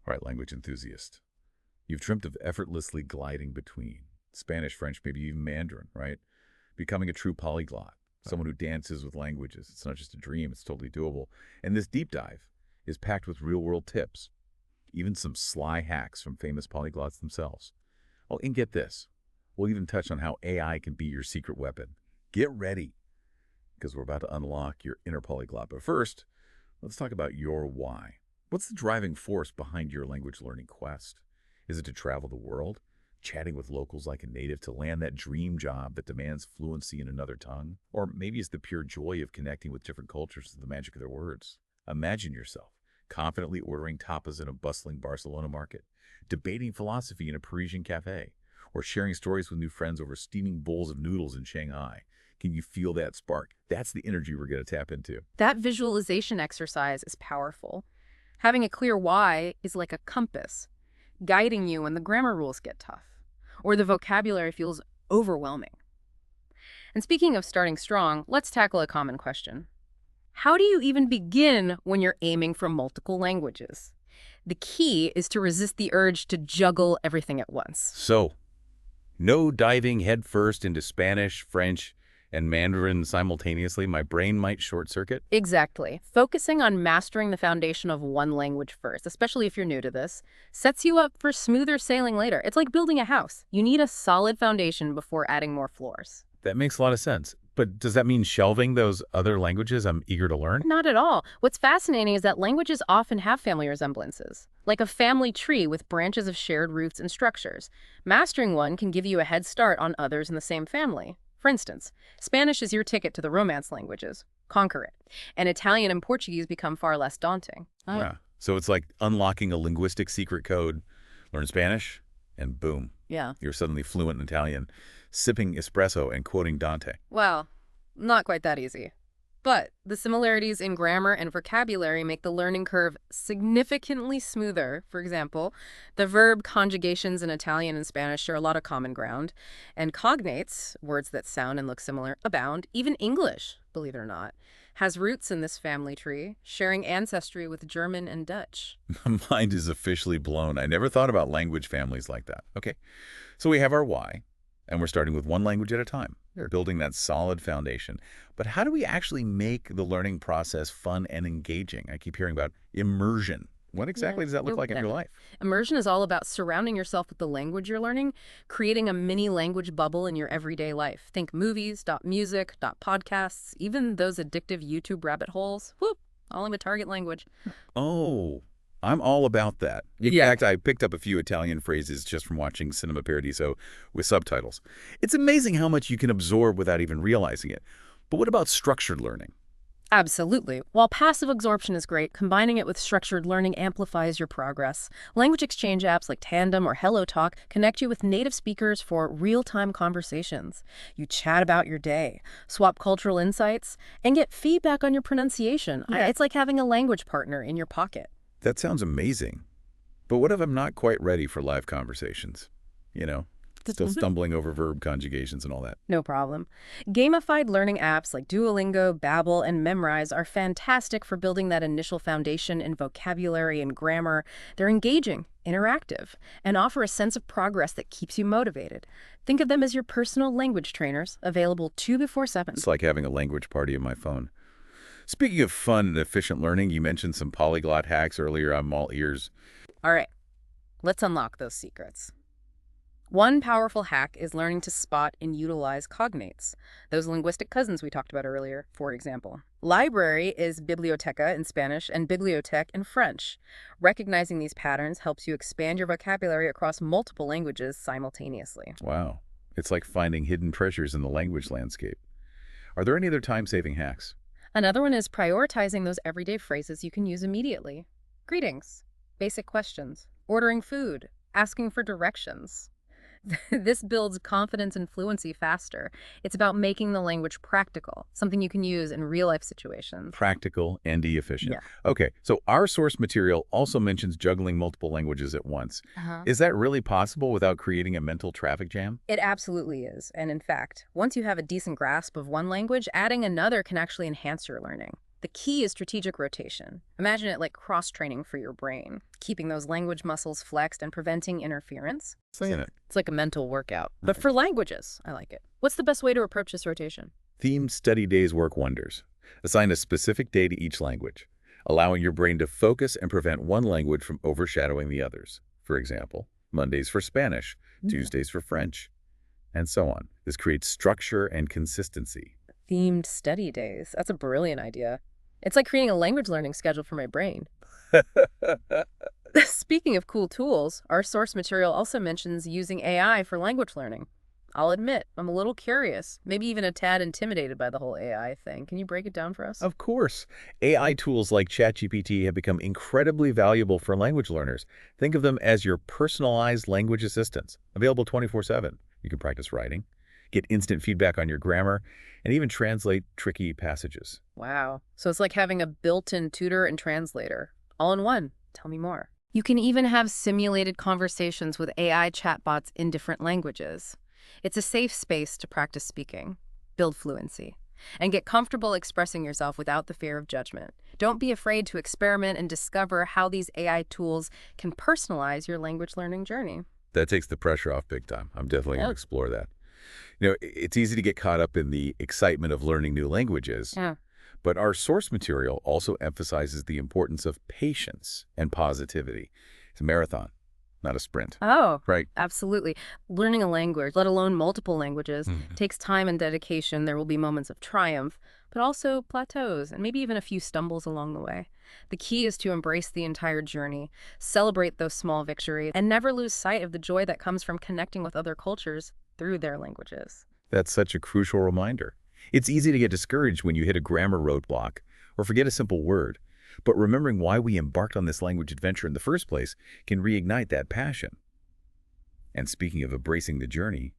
All right, language enthusiast. You've dreamt of effortlessly gliding between Spanish, French, maybe even Mandarin, right? Becoming a true polyglot, someone who dances with languages. It's not just a dream, it's totally doable. And this deep dive is packed with real-world tips, even some sly hacks from famous polyglots themselves. Oh, and get this. We'll even touch on how AI can be your secret weapon. Get ready, because we're about to unlock your inner polyglot. But first, let's talk about your why. What's the driving force behind your language learning quest? Is it to travel the world, chatting with locals like a native to land that dream job that demands fluency in another tongue? Or maybe it's the pure joy of connecting with different cultures through the magic of their words. Imagine yourself confidently ordering tapas in a bustling Barcelona market, debating philosophy in a Parisian cafe, or sharing stories with new friends over steaming bowls of noodles in Shanghai. Can you feel that spark? That's the energy we're going to tap into. That visualization exercise is powerful. Having a clear why is like a compass, guiding you when the grammar rules get tough, or the vocabulary feels overwhelming. And speaking of starting strong, let's tackle a common question. How do you even begin when you're aiming for multiple languages? The key is to resist the urge to juggle everything at once. So, no diving headfirst into Spanish, French, and Mandarin simultaneously. My brain might short circuit. Exactly. Focusing on mastering the foundation of one language first, especially if you're new to this, sets you up for smoother sailing later. It's like building a house. You need a solid foundation before adding more floors. That makes a lot of sense. But does that mean shelving those other languages I'm eager to learn? Not at all. What's fascinating is that languages often have family resemblances, like a family tree with branches of shared roots and structures. Mastering one can give you a head start on others in the same family. For instance, Spanish is your ticket to the Romance languages. Conquer it. And Italian and Portuguese become far less daunting. Yeah. So it's like unlocking a linguistic secret code. Learn Spanish, and boom. Yeah. You're suddenly fluent in Italian, sipping espresso and quoting Dante. Well, not quite that easy. But the similarities in grammar and vocabulary make the learning curve significantly smoother. For example, the verb conjugations in Italian and Spanish share a lot of common ground, and cognates, words that sound and look similar, abound. Even English, believe it or not, has roots in this family tree, sharing ancestry with German and Dutch. My mind is officially blown. I never thought about language families like that. Okay, so we have our why, and we're starting with one language at a time. We're building that solid foundation. But how do we actually make the learning process fun and engaging? I keep hearing about immersion. What exactly does that look like in your life? Immersion is all about surrounding yourself with the language you're learning, creating a mini language bubble in your everyday life. Think movies, music, podcasts, even those addictive YouTube rabbit holes. Whoop, all in the target language. Oh, I'm all about that. In fact, I picked up a few Italian phrases just from watching Cinema Paradiso with subtitles. It's amazing how much you can absorb without even realizing it. But what about structured learning? Absolutely. While passive absorption is great, combining it with structured learning amplifies your progress. Language exchange apps like Tandem or HelloTalk connect you with native speakers for real-time conversations. You chat about your day, swap cultural insights, and get feedback on your pronunciation. It's like having a language partner in your pocket. That sounds amazing. But what if I'm not quite ready for live conversations? Still stumbling over verb conjugations and all that. No problem. Gamified learning apps like Duolingo, Babbel, and Memrise are fantastic for building that initial foundation in vocabulary and grammar. They're engaging, interactive, and offer a sense of progress that keeps you motivated. Think of them as your personal language trainers, available 24/7. It's like having a language party on my phone. Speaking of fun and efficient learning, you mentioned some polyglot hacks earlier. I'm all ears. All right, let's unlock those secrets. One powerful hack is learning to spot and utilize cognates, those linguistic cousins we talked about earlier, for example. Library is biblioteca in Spanish and bibliothèque in French. Recognizing these patterns helps you expand your vocabulary across multiple languages simultaneously. Wow. It's like finding hidden treasures in the language landscape. Are there any other time-saving hacks? Another one is prioritizing those everyday phrases you can use immediately. Greetings, basic questions, ordering food, asking for directions. This builds confidence and fluency faster. It's about making the language practical, something you can use in real-life situations. Practical and efficient. Yeah. Okay, so our source material also mentions juggling multiple languages at once. Is that really possible without creating a mental traffic jam? It absolutely is. And in fact, once you have a decent grasp of one language, adding another can actually enhance your learning. The key is strategic rotation. Imagine it like cross-training for your brain, keeping those language muscles flexed and preventing interference. Saying it. It's like a mental workout. But for languages, I like it. What's the best way to approach this rotation? Themed study days work wonders. Assign a specific day to each language, allowing your brain to focus and prevent one language from overshadowing the others. For example, Mondays for Spanish, Tuesdays for French, and so on. This creates structure and consistency. Themed study days. That's a brilliant idea. It's like creating a language learning schedule for my brain. Speaking of cool tools, our source material also mentions using AI for language learning. I'll admit, I'm a little curious, maybe even a tad intimidated by the whole AI thing. Can you break it down for us? Of course, AI tools like ChatGPT have become incredibly valuable for language learners. Think of them as your personalized language assistants, available 24/7. You can practice writing, get instant feedback on your grammar, and even translate tricky passages. Wow. So it's like having a built-in tutor and translator, all in one. Tell me more. You can even have simulated conversations with AI chatbots in different languages. It's a safe space to practice speaking, build fluency, and get comfortable expressing yourself without the fear of judgment. Don't be afraid to experiment and discover how these AI tools can personalize your language learning journey. That takes the pressure off big time. I'm definitely going to explore that. It's easy to get caught up in the excitement of learning new languages, but our source material also emphasizes the importance of patience and positivity. It's a marathon, not a sprint. Oh, right. Absolutely. Learning a language, let alone multiple languages, takes time and dedication. There will be moments of triumph, but also plateaus and maybe even a few stumbles along the way. The key is to embrace the entire journey, celebrate those small victories, and never lose sight of the joy that comes from connecting with other cultures through their languages. That's such a crucial reminder. It's easy to get discouraged when you hit a grammar roadblock or forget a simple word, but remembering why we embarked on this language adventure in the first place can reignite that passion. And speaking of embracing the journey,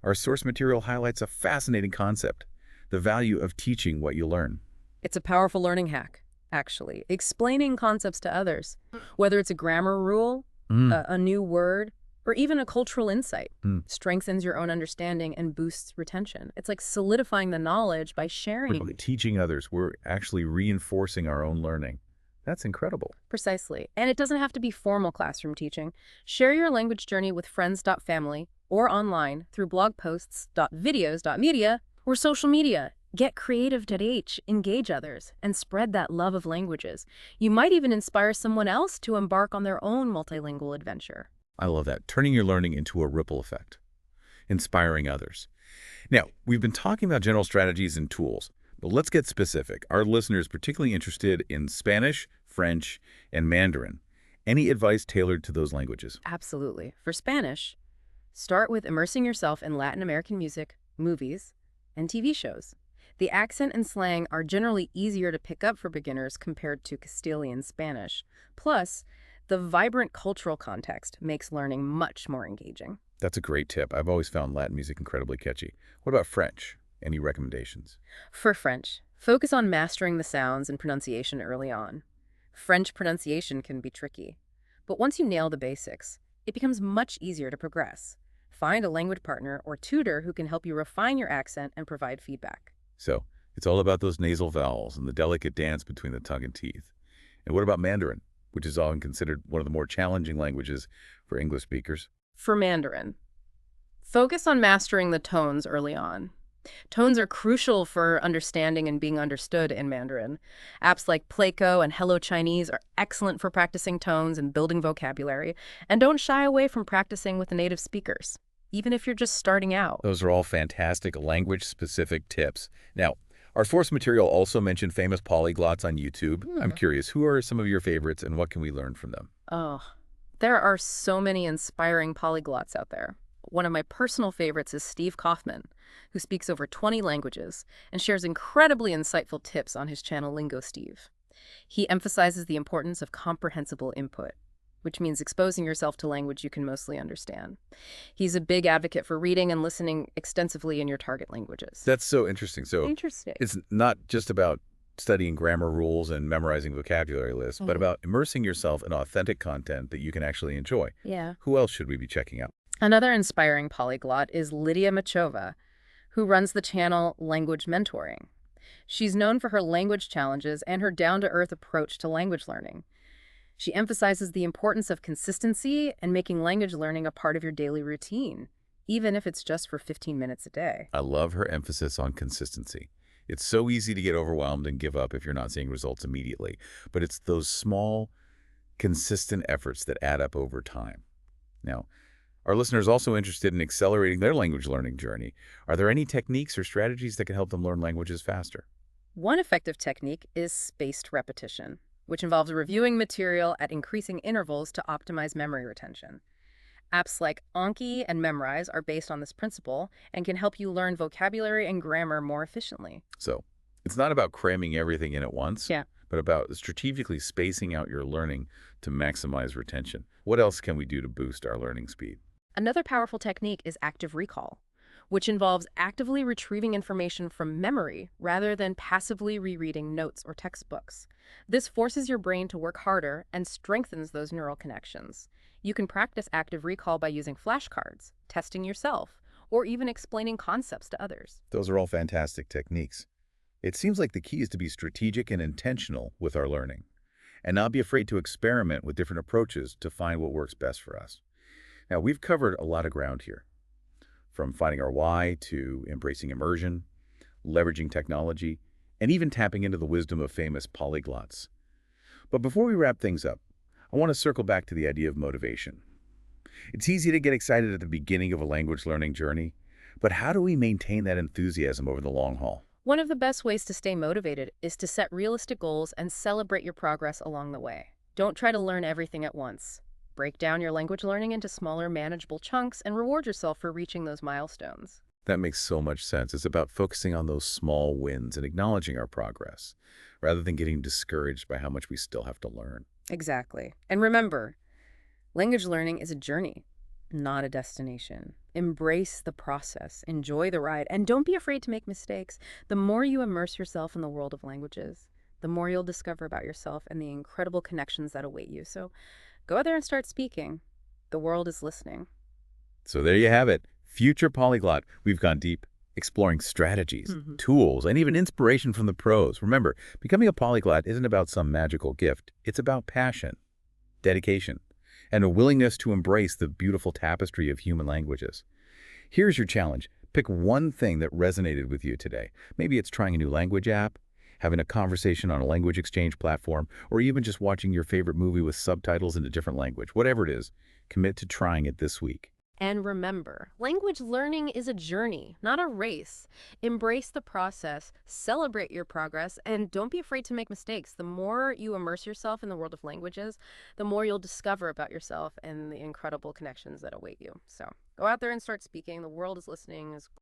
our source material highlights a fascinating concept, the value of teaching what you learn. It's a powerful learning hack, actually. Explaining concepts to others, whether it's a grammar rule, a new word, or even a cultural insight, strengthens your own understanding and boosts retention. It's like solidifying the knowledge by sharing. By teaching others, we're actually reinforcing our own learning. That's incredible. Precisely. And it doesn't have to be formal classroom teaching. Share your language journey with friends.family or online through blog posts, .videos, .media, or social media. Get creative.h, engage others, and spread that love of languages. You might even inspire someone else to embark on their own multilingual adventure. I love that. Turning your learning into a ripple effect, inspiring others. Now, we've been talking about general strategies and tools, but let's get specific. Our listeners are particularly interested in Spanish, French, and Mandarin. Any advice tailored to those languages? Absolutely. For Spanish, start with immersing yourself in Latin American music, movies, and TV shows. The accent and slang are generally easier to pick up for beginners compared to Castilian Spanish. Plus, the vibrant cultural context makes learning much more engaging. That's a great tip. I've always found Latin music incredibly catchy. What about French? Any recommendations? For French, focus on mastering the sounds and pronunciation early on. French pronunciation can be tricky, but once you nail the basics, it becomes much easier to progress. Find a language partner or tutor who can help you refine your accent and provide feedback. So, it's all about those nasal vowels and the delicate dance between the tongue and teeth. And what about Mandarin, which is often considered one of the more challenging languages for English speakers? For Mandarin, focus on mastering the tones early on. Tones are crucial for understanding and being understood in Mandarin. Apps like Playco and Hello Chinese are excellent for practicing tones and building vocabulary. And don't shy away from practicing with native speakers, even if you're just starting out. Those are all fantastic language-specific tips. Now, our source material also mentioned famous polyglots on YouTube. I'm curious, who are some of your favorites and what can we learn from them? Oh, there are so many inspiring polyglots out there. One of my personal favorites is Steve Kaufman, who speaks over 20 languages and shares incredibly insightful tips on his channel Lingo Steve. He emphasizes the importance of comprehensible input, which means exposing yourself to language you can mostly understand. He's a big advocate for reading and listening extensively in your target languages. That's so interesting. So Interesting. it's not just about studying grammar rules and memorizing vocabulary lists, but about immersing yourself in authentic content that you can actually enjoy. Yeah. Who else should we be checking out? Another inspiring polyglot is Lydia Machova, who runs the channel Language Mentoring. She's known for her language challenges and her down-to-earth approach to language learning. She emphasizes the importance of consistency and making language learning a part of your daily routine, even if it's just for 15 minutes a day. I love her emphasis on consistency. It's so easy to get overwhelmed and give up if you're not seeing results immediately, but it's those small, consistent efforts that add up over time. Now, our listeners are also interested in accelerating their language learning journey. Are there any techniques or strategies that can help them learn languages faster? One effective technique is spaced repetition, which involves reviewing material at increasing intervals to optimize memory retention. Apps like Anki and Memrise are based on this principle and can help you learn vocabulary and grammar more efficiently. So, it's not about cramming everything in at once, Yeah. but about strategically spacing out your learning to maximize retention. What else can we do to boost our learning speed? Another powerful technique is active recall, which involves actively retrieving information from memory rather than passively rereading notes or textbooks. This forces your brain to work harder and strengthens those neural connections. You can practice active recall by using flashcards, testing yourself, or even explaining concepts to others. Those are all fantastic techniques. It seems like the key is to be strategic and intentional with our learning, and not be afraid to experiment with different approaches to find what works best for us. Now, we've covered a lot of ground here, from finding our why to embracing immersion, leveraging technology, and even tapping into the wisdom of famous polyglots. But before we wrap things up, I want to circle back to the idea of motivation. It's easy to get excited at the beginning of a language learning journey, but how do we maintain that enthusiasm over the long haul? One of the best ways to stay motivated is to set realistic goals and celebrate your progress along the way. Don't try to learn everything at once. Break down your language learning into smaller, manageable chunks and reward yourself for reaching those milestones. That makes so much sense. It's about focusing on those small wins and acknowledging our progress, rather than getting discouraged by how much we still have to learn. Exactly. And remember, language learning is a journey, not a destination. Embrace the process, enjoy the ride, and don't be afraid to make mistakes. The more you immerse yourself in the world of languages, the more you'll discover about yourself and the incredible connections that await you. So go out there and start speaking. The world is listening. So there you have it. Future Polyglot. We've gone deep, exploring strategies, tools, and even inspiration from the pros. Remember, becoming a polyglot isn't about some magical gift. It's about passion, dedication, and a willingness to embrace the beautiful tapestry of human languages. Here's your challenge. Pick one thing that resonated with you today. Maybe it's trying a new language app, having a conversation on a language exchange platform, or even just watching your favorite movie with subtitles in a different language. Whatever it is, commit to trying it this week. And remember, language learning is a journey, not a race. Embrace the process, celebrate your progress, and don't be afraid to make mistakes. The more you immerse yourself in the world of languages, the more you'll discover about yourself and the incredible connections that await you. So go out there and start speaking. The world is listening.